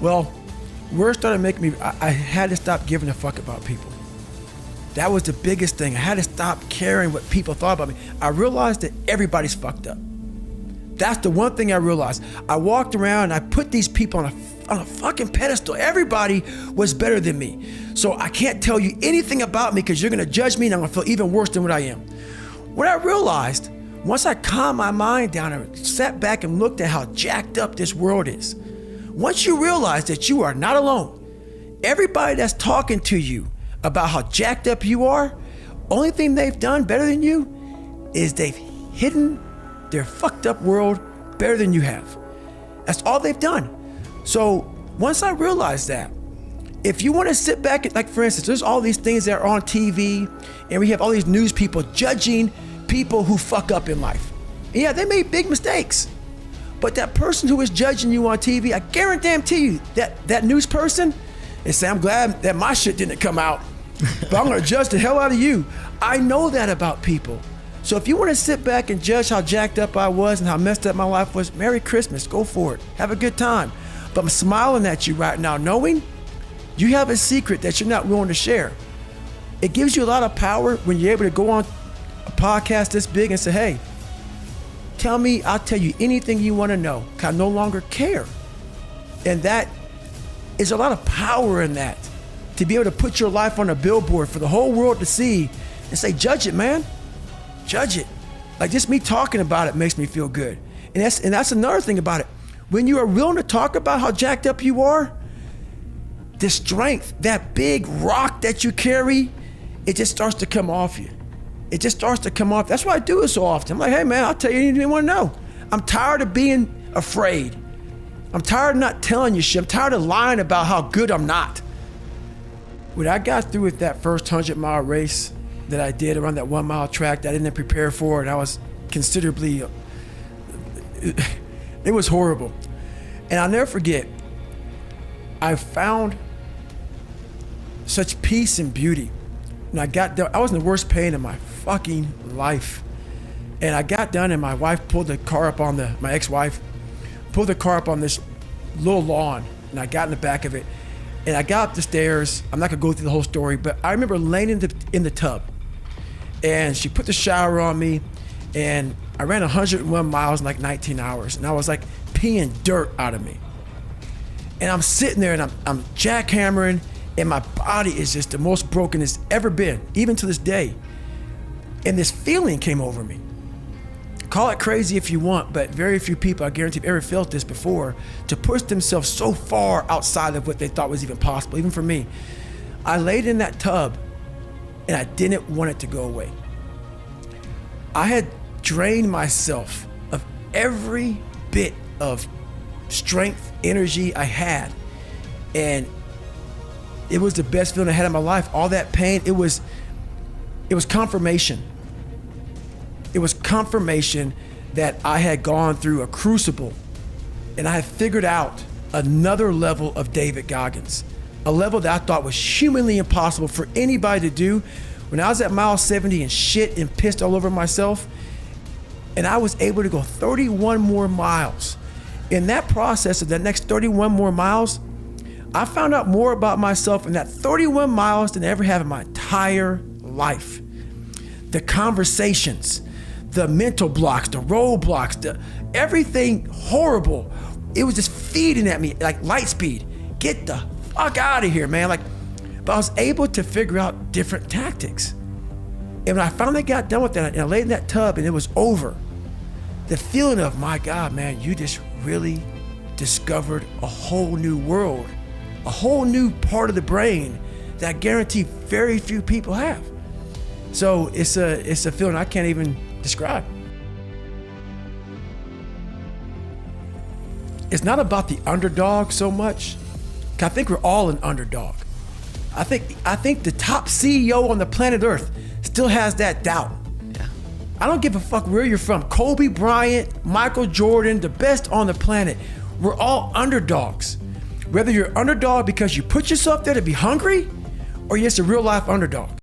Well, where it started making me, I had to stop giving a fuck about people. That was the biggest thing. I had to stop caring what people thought about me. I realized that everybody's fucked up. That's the one thing I realized. I walked around and I put these people on a fucking pedestal. Everybody was better than me. So I can't tell you anything about me because you're gonna judge me and I'm gonna feel even worse than what I am. What I realized, once I calmed my mind down and sat back and looked at how jacked up this world is, once you realize that you are not alone, everybody that's talking to you about how jacked up you are, only thing they've done better than you is they've hidden their fucked up world better than you have. That's all they've done. So once I realized that, if you want to sit back, like for instance, there's all these things that are on TV and we have all these news people judging people who fuck up in life. Yeah, they made big mistakes. But that person who is judging you on TV, I guarantee you that news person is saying, I'm glad that my shit didn't come out, but I'm gonna judge the hell out of you. I know that about people. So if you want to sit back and judge how jacked up I was and how messed up my life was, Merry Christmas, go for it, have a good time. But I'm smiling at you right now, knowing you have a secret that you're not willing to share. It gives you a lot of power when you're able to go on a podcast this big and say, hey, tell me, I'll tell you anything you want to know, because I no longer care. And that is a lot of power in that, to be able to put your life on a billboard for the whole world to see and say, judge it, man. Judge it. Like just me talking about it makes me feel good. And that's another thing about it. When you are willing to talk about how jacked up you are, the strength, that big rock that you carry, it just starts to come off you. It just starts to come off. That's why I do it so often. I'm like, hey man, I'll tell you anything you want to know. I'm tired of being afraid. I'm tired of not telling you shit. I'm tired of lying about how good I'm not. When I got through with that first 100-mile race that I did around that 1 mile track that I didn't prepare for, and I was considerably, it was horrible. And I'll never forget, I found such peace and beauty. And I got done, I was in the worst pain of my fucking life. And I got done and my wife pulled the car up on my ex-wife, pulled the car up on this little lawn, and I got in the back of it. And I got up the stairs. I'm not gonna go through the whole story, but I remember laying in the tub. And she put the shower on me, and I ran 101 miles in like 19 hours. And I was like peeing dirt out of me. And I'm sitting there and I'm jackhammering, and my body is just the most broken it's ever been, even to this day. And this feeling came over me. Call it crazy if you want, but very few people, I guarantee, have ever felt this before, to push themselves so far outside of what they thought was even possible, even for me. I laid in that tub and I didn't want it to go away. I had drained myself of every bit of strength, energy I had. And it was the best feeling I had in my life. All that pain, it was confirmation. It was confirmation that I had gone through a crucible and I had figured out another level of David Goggins, a level that I thought was humanly impossible for anybody to do. When I was at mile 70 and shit and pissed all over myself, and I was able to go 31 more miles. In that process of the next 31 more miles, I found out more about myself in that 31 miles than I ever have in my entire life. The conversations, the mental blocks, the roadblocks, everything horrible. It was just feeding at me like light speed. Get the fuck out of here, man. But I was able to figure out different tactics. And when I finally got done with that, and I laid in that tub and it was over, the feeling of, my God, man, you just really discovered a whole new world, a whole new part of the brain that I guarantee very few people have. So it's a feeling I can't even describe. It's not about the underdog so much. I think we're all an underdog. I think the top CEO on the planet Earth still has that doubt. Yeah. I don't give a fuck where you're from. Kobe Bryant, Michael Jordan, the best on the planet. We're all underdogs. Whether you're underdog because you put yourself there to be hungry, or you're just a real life underdog.